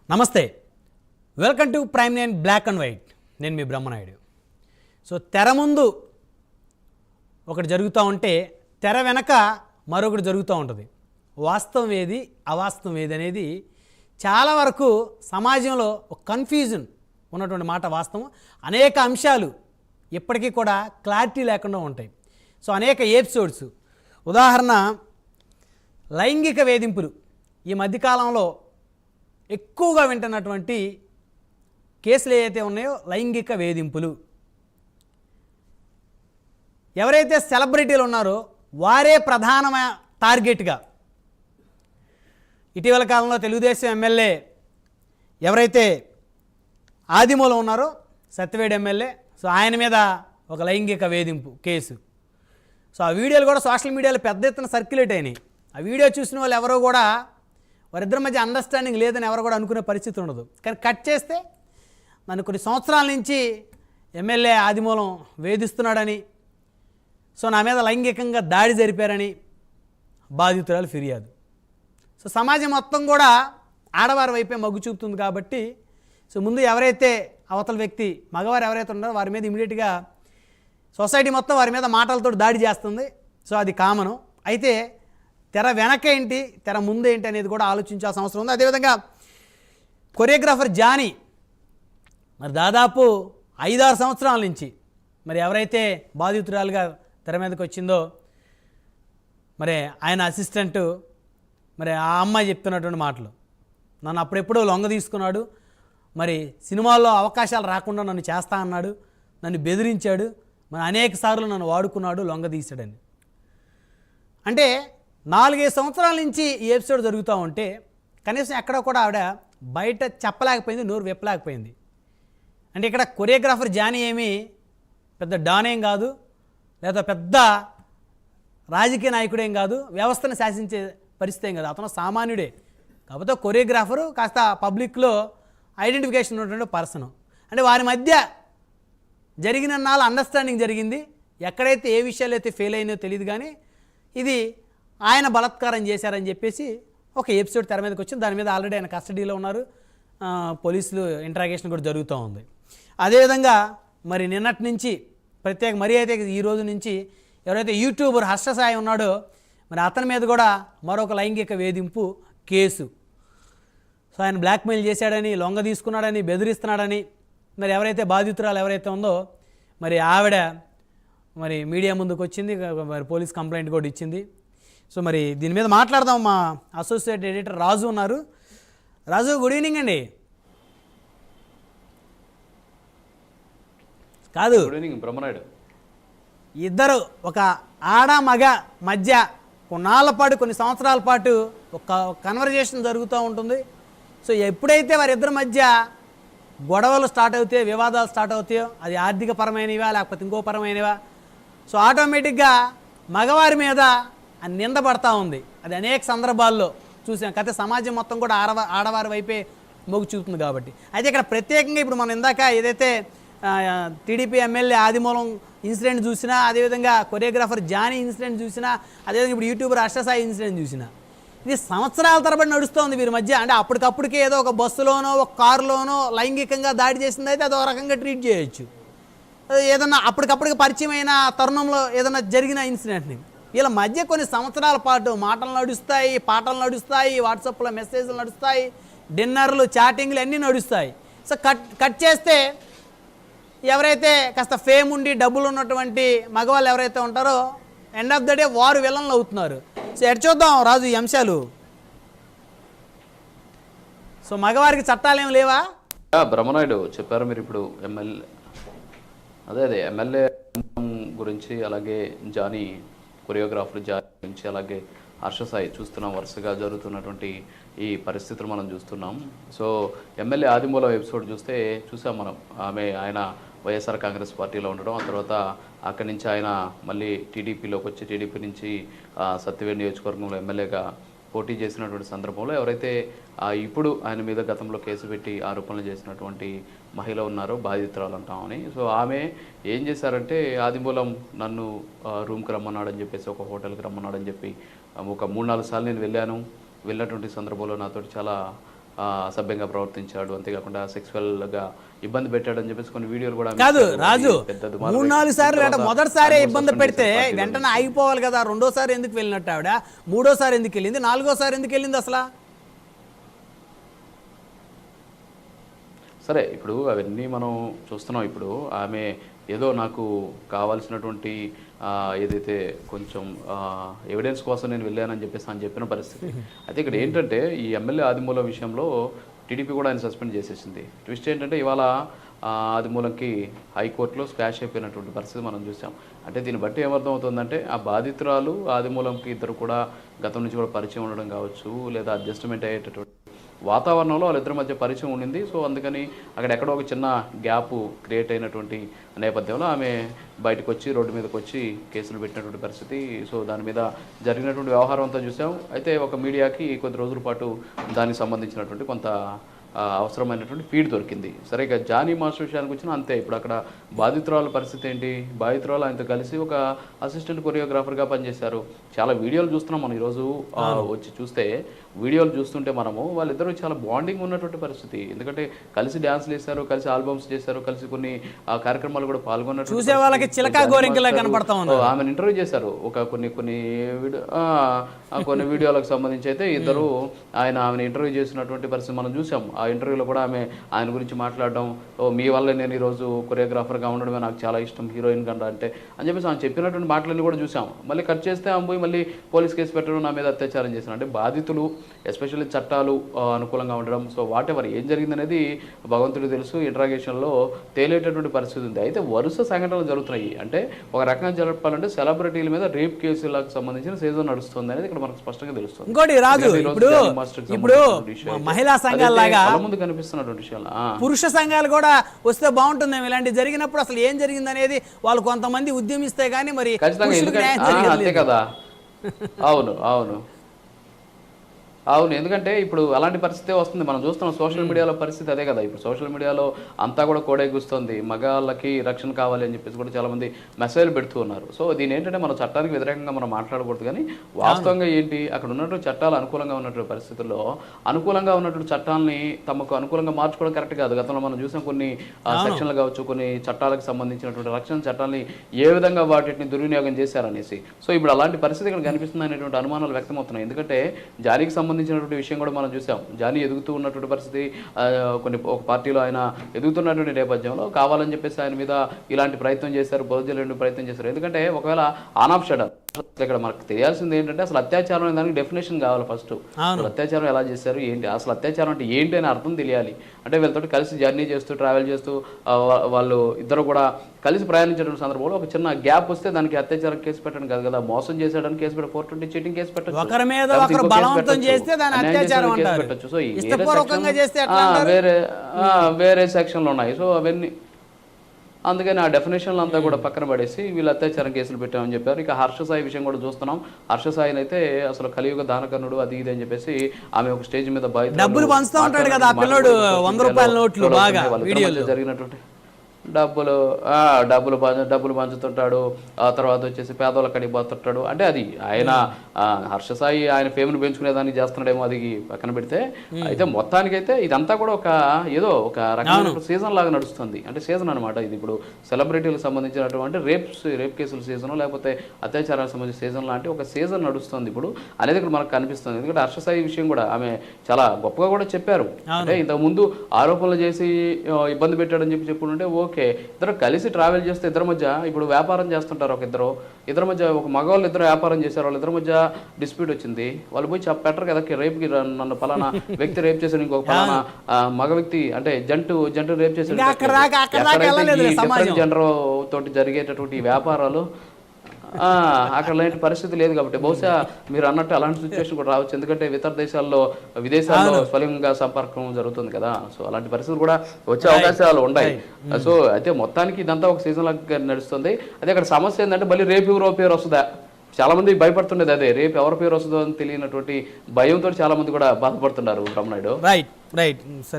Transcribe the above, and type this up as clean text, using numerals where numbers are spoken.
నమస్తే, welcome to prime nine black and white. నేను మీ బ్రహ్మనాయుడు. సో తెర ముందు ఒకటి జరుగుతూ ఉంటే తెర వెనక మరొకటి జరుగుతూ ఉంటుంది. వాస్తవం ఏది అవాస్తవం ఏది అనేది చాలా వరకు సమాజంలో ఒక కన్ఫ్యూజన్ ఉన్నటువంటి మాట వాస్తవం. అనేక అంశాలు ఇప్పటికీ కూడా క్లారిటీ లేకుండా ఉంటాయి. సో అనేక ఎపిసోడ్స్, ఉదాహరణ లైంగిక వేధింపులు ఈ మధ్యకాలంలో ఎక్కువగా వింటున్నటువంటి కేసులు ఏవైతే ఉన్నాయో లైంగిక వేధింపులు. ఎవరైతే సెలబ్రిటీలు ఉన్నారో వారే ప్రధాన టార్గెట్గా ఇటీవల కాలంలో తెలుగుదేశం ఎమ్మెల్యే ఎవరైతే ఆదిమూలం ఉన్నారో సత్యవేడు ఎమ్మెల్యే, సో ఆయన మీద ఒక లైంగిక వేధింపు కేసు. సో ఆ వీడియోలు కూడా సోషల్ మీడియాలో పెద్ద ఎత్తున సర్క్యులేట్ అయినాయి. ఆ వీడియో చూసిన వాళ్ళు ఎవరో కూడా వారిద్దరి మధ్య అండర్స్టాండింగ్ లేదని ఎవరు కూడా అనుకునే పరిస్థితి ఉండదు. కానీ కట్ చేస్తే నన్ను కొన్ని సంవత్సరాల నుంచి ఎమ్మెల్యే ఆదిమూలం వేధిస్తున్నాడని, సో నా మీద లైంగికంగా దాడి జరిపారని బాధితురాలు ఫిర్యాదు. సో సమాజం మొత్తం కూడా ఆడవారి వైపే మొగ్గు చూపుతుంది కాబట్టి సో ముందు ఎవరైతే అవతల వ్యక్తి మగవారు ఎవరైతే ఉన్నారో వారి మీద ఇమీడియట్గా సొసైటీ మొత్తం వారి మీద మాటలతో దాడి చేస్తుంది. సో అది కామను. అయితే తెర వెనకేంటి తెర ముందేంటి అనేది కూడా ఆలోచించాల్సిన అవసరం ఉంది. అదేవిధంగా కొరియోగ్రాఫర్ జానీ మరి దాదాపు 5-6 సంవత్సరాల నుంచి మరి ఎవరైతే బాధితురాలుగా తెర మీదకి వచ్చిందో మరి ఆయన అసిస్టెంటు మరి ఆ అమ్మాయి చెప్తున్నటువంటి మాటలు, నన్ను అప్పుడెప్పుడో లొంగ తీసుకున్నాడు, మరి సినిమాల్లో అవకాశాలు రాకుండా నన్ను చేస్తా అన్నాడు, నన్ను బెదిరించాడు, మరి అనేక సార్లు నన్ను వాడుకున్నాడు, లొంగ తీశాడని. అంటే 4-5 సంవత్సరాల నుంచి ఈ ఎపిసోడ్ జరుగుతూ ఉంటే కనీసం ఎక్కడ కూడా ఆవిడ బయట చెప్పలేకపోయింది, నోరు విప్పలేకపోయింది. అంటే ఇక్కడ కొరియోగ్రాఫర్ జానీ ఏమీ పెద్ద డానేం కాదు, లేదా పెద్ద రాజకీయ నాయకుడేం కాదు, వ్యవస్థను శాసించే పరిస్థితి ఏం కాదు, అతను సామాన్యుడే. కాకపోతే కొరియోగ్రాఫరు కాస్త పబ్లిక్లో ఐడెంటిఫికేషన్ ఉన్నటువంటి పర్సన్. అంటే వారి మధ్య జరిగిన నాలుగు అండర్స్టాండింగ్ జరిగింది. ఎక్కడైతే ఏ విషయాలు అయితే ఫెయిల్ అయినో తెలియదు, కానీ ఇది ఆయన బలాత్కారం చేశారని చెప్పేసి ఒక ఎపిసోడ్ తెర మీదకి వచ్చింది. దాని మీద ఆల్రెడీ ఆయన కస్టడీలో ఉన్నారు, పోలీసులు ఇంట్రాగేషన్ కూడా జరుగుతూ ఉంది. అదేవిధంగా మరి నిన్నటి నుంచి మరి అయితే ఈ రోజు నుంచి ఎవరైతే యూట్యూబర్ హర్ష సాయి ఉన్నాడో మరి అతని మీద కూడా మరొక లైంగిక వేధింపు కేసు. సో ఆయన బ్లాక్మెయిల్ చేశాడని, లొంగ తీసుకున్నాడని, బెదిరిస్తున్నాడని మరి ఎవరైతే బాధితురాలు ఎవరైతే ఉందో మరి ఆవిడ మరి మీడియా ముందుకు వచ్చింది, మరి పోలీస్ కంప్లైంట్ కూడా ఇచ్చింది. సో మరి దీని మీద మాట్లాడదాం. మా అసోసియేట్ ఎడిటర్ రాజు ఉన్నారు. రాజు, గుడ్ ఈవినింగ్ అండి. కాదు, గుడ్ ఈవినింగ్ బ్రహ్మనాయుడు. ఇద్దరు ఒక ఆడ మగ మధ్య కొన్నాళ్ళ పాటు, కొన్ని సంవత్సరాల పాటు ఒక కన్వర్జేషన్ జరుగుతూ ఉంటుంది. సో ఎప్పుడైతే వారిద్దరి మధ్య గొడవలు స్టార్ట్ అవుతాయో, వివాదాలు స్టార్ట్ అవుతాయో, అది ఆర్థిక పరమైనవా లేకపోతే ఇంకో పరమైనవా, సో ఆటోమేటిక్గా మగవారి మీద నింద పడతా ఉంది. అది అనేక సందర్భాల్లో చూసాం. కథ సమాజం మొత్తం కూడా ఆడవారి వైపే మొగ్గు చూపుతుంది కాబట్టి. అయితే ఇక్కడ ప్రత్యేకంగా ఇప్పుడు మనం ఇందాక ఏదైతే టీడీపీ ఎమ్మెల్యే ఆదిమూలం ఇన్సిడెంట్ చూసినా, అదేవిధంగా కొరియోగ్రాఫర్ జానీ ఇన్సిడెంట్ చూసినా, అదేవిధంగా ఇప్పుడు యూట్యూబర్ హర్షసాయి ఇన్సిడెంట్ చూసినా, ఇది సంవత్సరాల తరబడి నడుస్తోంది వీరి మధ్య. అంటే అప్పటికప్పటికే ఏదో ఒక బస్సులోనో ఒక కారులోనో లైంగికంగా దాడి చేసింది అయితే అదో రకంగా ట్రీట్ చేయొచ్చు. ఏదన్నా అప్పటికప్పటికి పరిచయమైన తరుణంలో ఏదైనా జరిగిన ఇన్సిడెంట్ని వీళ్ళ మధ్య కొన్ని సంవత్సరాల పాటు మాటలు నడుస్తాయి, పాటలు నడుస్తాయి, వాట్సాప్లో మెసేజ్లు నడుస్తాయి, డిన్నర్లు, చాటింగ్లు అన్నీ నడుస్తాయి. సో కట్ చేస్తే ఎవరైతే కాస్త ఫేమ్ ఉండి డబ్బులు ఉన్నటువంటి మగవాళ్ళు ఎవరైతే ఉంటారో ఎండ్ ఆఫ్ ద డే వారు విలన్లు అవుతున్నారు. సో ఎటు చూద్దాం రాజు ఈ అంశాలు. సో మగవారికి చట్టాలు ఏమి లేవా? బ్రహ్మనాయుడు చెప్పారు మీరు ఇప్పుడు ఎమ్మెల్యే గురించి, అలాగే జానీ కొరియోగ్రాఫర్ జానీ గురించి, అలాగే హర్షసాయి చూస్తున్నాం. వరుసగా జరుగుతున్నటువంటి ఈ పరిస్థితులు మనం చూస్తున్నాం. సో ఎమ్మెల్యే ఆదిమూలం ఎపిసోడ్ చూసాం మనం. ఆయన వైఎస్ఆర్ కాంగ్రెస్ పార్టీలో ఉండడం, ఆ తర్వాత అక్కడి నుంచి ఆయన మళ్ళీ టీడీపీలోకి వచ్చి టీడీపీ నుంచి సత్యవేడు నియోజకవర్గంలో ఎమ్మెల్యేగా పోటీ చేసినటువంటి సందర్భంలో ఎవరైతే ఇప్పుడు ఆయన మీద గతంలో కేసు పెట్టి ఆరోపణలు చేసినటువంటి మహిళ ఉన్నారో, బాధితురాలు అంటామని, సో ఆమె ఏం చేశారంటే ఆదిమూలం నన్ను రూమ్కి రమ్మన్నాడని చెప్పేసి, ఒక హోటల్కి రమ్మన్నాడని చెప్పి ఒక 3-4 సార్లు నేను వెళ్ళినటువంటి సందర్భంలో నాతో చాలా అసభ్యంగా ప్రవర్తించాడు, అంతేకాకుండా సెక్సువల్గా ఇబ్బంది పెట్టాడు అని చెప్పేసి కొన్ని వీడియోలు కూడా కాదు ఇచ్చారు. రాజు, పెద్ద దుమారం 3-4 సార్లు అంటే తర్వాత మొదటిసారి ఆయన ఇబ్బంది suspend పెడితే చేశారు పార్టీలో వెంటనే ఆగిపోవాలి కదా. రెండోసారి ఎందుకు వెళ్ళినట్టు ఆవిడ, మూడోసారి ఎందుకు వెళ్ళింది, నాలుగోసారి ఎందుకు వెళ్ళింది అసలు? సరే, ఇప్పుడు అవన్నీ మనం చూస్తున్నాం. ఇప్పుడు ఆమె ఏదో నాకు కావాల్సినటువంటి ఏదైతే కొంచెం ఎవిడెన్స్ కోసం నేను వెళ్ళానని చెప్పేసి అని చెప్పిన పరిస్థితి. అయితే ఇక్కడ ఏంటంటే ఈ ఎమ్మెల్యే ఆదిమూలం విషయంలో టీడీపీ కూడా ఆయన సస్పెండ్ చేసేసింది. ట్విస్ట్ ఏంటంటే ఇవాళ ఆదిమూలంకి హైకోర్టులో స్క్వాష్ అయిపోయినటువంటి పరిస్థితి మనం చూసాం. అంటే దీన్ని బట్టి ఏమర్థం అవుతుందంటే ఆ బాధితురాలు ఆదిమూలంకి ఇద్దరు కూడా గతం నుంచి కూడా పరిచయం ఉండడం కావచ్చు, లేదా అడ్జస్ట్మెంట్ అయ్యేటటువంటి వాతావరణంలో వాళ్ళిద్దరి మధ్య పరిచయం ఉండింది. సో అందుకని అక్కడ ఎక్కడో ఒక చిన్న గ్యాప్ క్రియేట్ అయినటువంటి నేపథ్యంలో ఆమె బయటకు వచ్చి రోడ్డు మీదకి వచ్చి కేసులు పెట్టినటువంటి పరిస్థితి. సో దాని మీద జరిగినటువంటి వ్యవహారం అంతా చూసాం. అయితే ఒక మీడియాకి కొద్ది రోజుల పాటు దానికి సంబంధించినటువంటి కొంత అవసరమైనటువంటి ఫీడ్ దొరికింది. సరే, ఇక జానీ మాస్టర్ విషయానికి వచ్చినా అంతే. ఇప్పుడు అక్కడ బాధితురాల పరిస్థితి ఏంటి? బాధితురాలు ఆయనతో కలిసి ఒక అసిస్టెంట్ కొరియోగ్రాఫర్గా పనిచేశారు. చాలా వీడియోలు చూస్తున్నాం మనం ఈరోజు. వచ్చి చూస్తే వీడియోలు చూస్తుంటే మనము వాళ్ళిద్దరూ చాలా బాండింగ్ ఉన్నటువంటి పరిస్థితి. ఎందుకంటే కలిసి డ్యాన్స్లు వేశారు, కలిసి ఆల్బమ్స్ చేశారు, కలిసి కొన్ని కార్యక్రమాలు కూడా పాల్గొన్నారు. చూసే వాళ్ళకి చిలకా గోరింకలా కనపడతా ఉన్నారు. ఆమెను ఇంటర్వ్యూ చేశారు ఒక కొన్ని వీడియోలకు సంబంధించి. అయితే ఇద్దరు ఆమెను ఇంటర్వ్యూ చేసినటువంటి పరిస్థితి మనం చూసాం. ఆ ఇంటర్వ్యూలో కూడా ఆయన గురించి మాట్లాడడం, మీ వల్ల నేను ఈరోజు కొరియోగ్రాఫర్గా ఉండడమే నాకు చాలా ఇష్టం, హీరోయిన్ కంటే అని చెప్పేసి ఆమె చెప్పినటువంటి మాటలన్నీ కూడా చూసాం. మళ్ళీ కట్ చేస్తే ఆమె పోయి మళ్ళీ పోలీస్ కేసు పెట్టడం, నా మీద అత్యాచారం చేశాను. అంటే బాధితులు ఎస్పెషల్లీ చట్టాలు అనుకూలంగా ఉండడం, సో వాట్ ఎవర్ ఏం జరిగిందనేది భగవంతుడికి తెలుసు. ఇంట్రాగేషన్లో తేలేటటువంటి పరిస్థితి ఉంది. అయితే వరుస సంఘటనలు జరుగుతున్నాయి. అంటే ఒక రకంగా చెప్పాలంటే సెలబ్రిటీల మీద రేప్ కేసులకు సంబంధించిన సీజన్ నడుస్తుంది అనేది ఇక్కడ మనకు స్పష్టంగా తెలుస్తుంది. ఇంకోటి రాజు, ఇప్పుడు మహిళా సంఘాలలాగా ముందు కనిపిస్తున్నటువంటి విషయాలు పురుష సంఘాలు కూడా వస్తే బాగుంటుందేమో. ఇలాంటి జరిగినప్పుడు అసలు ఏం జరిగింది అనేది వాళ్ళు కొంతమంది ఉద్యమిస్తే గానీ మరి అంతే కదా. అవును, ఎందుకంటే ఇప్పుడు అలాంటి పరిస్థితి వస్తుంది. మనం చూస్తున్నాం సోషల్ మీడియాలో పరిస్థితి అదే కదా. ఇప్పుడు సోషల్ మీడియాలో అంతా కూడా కోడెగుస్తుంది. మగాళ్ళకి రక్షణ కావాలి అని చెప్పేసి కూడా చాలా మంది మెసేజ్లు పెడుతూ ఉన్నారు. సో దీని ఏంటంటే మన చట్టానికి వ్యతిరేకంగా మనం మాట్లాడకూడదు, కానీ వాస్తవంగా ఏంటి అక్కడ ఉన్నటువంటి చట్టాలు అనుకూలంగా ఉన్నటువంటి పరిస్థితుల్లో అనుకూలంగా ఉన్నటువంటి చట్టాలని తమకు అనుకూలంగా మార్చుకోవడం కరెక్ట్ కాదు. గతంలో మనం చూసిన కొన్ని సెక్షన్లు కావచ్చు, కొన్ని చట్టాలకు సంబంధించినటువంటి రక్షణ చట్టాలని ఏ విధంగా వాటిని దుర్వినియోగం చేశారనేసి. సో ఇప్పుడు అలాంటి పరిస్థితి ఇక్కడ కనిపిస్తుంది అనేటువంటి అనుమానాలు వ్యక్తమవుతున్నాయి. ఎందుకంటే జారీకి సంబంధించినటువంటి విషయం కూడా మనం చూసాం. జానీ ఎదుగుతూ ఉన్నటువంటి పరిస్థితి, ఒక పార్టీలో ఆయన ఎదుగుతున్నటువంటి నేపథ్యంలో కావాలని చెప్పేసి ఆయన మీద ఇలాంటి ప్రయత్నం చేశారు, బౌద్ధులు ప్రయత్నం చేశారు. ఎందుకంటే ఒకవేళ ఆన్ ఆఫ్ షడర్ ఇక్కడ మనకు తెలియాల్సింది ఏంటంటే అసలు అత్యాచారం అనే దానికి డెఫినేషన్ కావాలి ఫస్ట్. అత్యాచారం ఎలా చేశారు ఏంటి, అసలు అత్యాచారం అంటే ఏంటి అని అర్థం తెలియాలి. అంటే వీళ్ళతో కలిసి జర్నీ చేస్తూ ట్రావెల్ చేస్తూ వాళ్ళు ఇద్దరు కూడా కలిసి ప్రయాణించేటువంటి సందర్భంలో ఒక చిన్న గ్యాప్ వస్తే దానికి అత్యాచారం కేసు పెట్టడం కాదు కదా, మోసం చేసేయడానికి కేసు పెట్టి 420 చీటింగ్ కేసు పెట్టచ్చు. సో వేరే సెక్షన్లు ఉన్నాయి. సో అవన్నీ అందుకని ఆ డెఫినేషన్లు అంతా కూడా పక్కన పడేసి వీళ్ళు అత్యాచారం కేసులు పెట్టామని చెప్పారు. ఇక హర్షసాయి విషయం కూడా చూస్తున్నాం. హర్షసాయిని అయితే అసలు కలియుగ దానకర్ణుడు అది ఇది అని చెప్పేసి ఆమె ఒక స్టేజ్ మీద డబ్బులు పంచుతూ ఉంటాడు కదా ఆ పిల్లోడు, 100 రూపాయల నోట్లు బాగా జరిగినటువంటి డబ్బులు పంచుతుంటాడు. ఆ తర్వాత వచ్చేసి పేదోళ్ళ కడిగి పోతుంటాడు. అంటే అది ఆయన హర్షసాయి ఆయన ఫేమ్ని పెంచుకునేదానికి చేస్తున్నాడేమో, అది పక్కన పెడితే. అయితే మొత్తానికైతే ఇదంతా కూడా ఏదో ఒక రకమైన సీజన్ లాగా నడుస్తుంది. అంటే సీజన్ అనమాట ఇది. ఇప్పుడు సెలబ్రిటీలకు సంబంధించినటువంటి రేప్ కేసుల సీజన్, లేకపోతే అత్యాచారాలకు సంబంధించిన సీజన్ లాంటి ఒక సీజన్ నడుస్తుంది ఇప్పుడు అనేది ఇక్కడ మనకు కనిపిస్తుంది. ఎందుకంటే హర్షసాయి విషయం కూడా ఆమె చాలా గొప్పగా కూడా చెప్పారు. అంటే ఇంతకుముందు ఆరోపణలు చేసి ఇబ్బంది పెట్టాడని చెప్పుకుంటే ఓకే, ఇద్దరు కలిసి ట్రావెల్ చేస్తే ఇద్దరి మధ్య ఇప్పుడు వ్యాపారం చేస్తుంటారు. ఇద్దరి మధ్య ఒక మగవాళ్ళు ఇద్దరు వ్యాపారం చేశారు, వాళ్ళు ఇద్దరి మధ్య డిస్ప్యూట్ వచ్చింది. వాళ్ళు పోయి పెట్టరు కదా రేపుకి నన్ను పలానా వ్యక్తి రేప్ చేశాడు, ఇంకొక పలానా మగ వ్యక్తి అంటే జంటు రేప్ చేశాడు. జెండర్ తోటి జరిగేటటువంటి వ్యాపారాలు అక్కడ లాంటి పరిస్థితి లేదు కాబట్టి బహుశా మీరు అన్నట్టు అలాంటి సిచ్యువేషన్ కూడా రావచ్చు. ఎందుకంటే విదేశాల్లో స్వలింగ సంపర్కం జరుగుతుంది కదా. సో అలాంటి పరిస్థితులు కూడా వచ్చే అవకాశాలు ఉన్నాయి. సో అయితే మొత్తానికి ఇదంతా ఒక సీజన్ లాగా నడుస్తుంది. అదే అక్కడ సమస్య ఏంటంటే మళ్ళీ రేపు ఎవరో పేరు వస్తుందా, చాలా మంది భయపడుతుండేది. అదే రేపు ఎవరి పేరు వస్తుందో అని తెలియనటువంటి భయంతో చాలా మంది కూడా బాధపడుతున్నారు. బ్రహ్మనాయుడు రైట్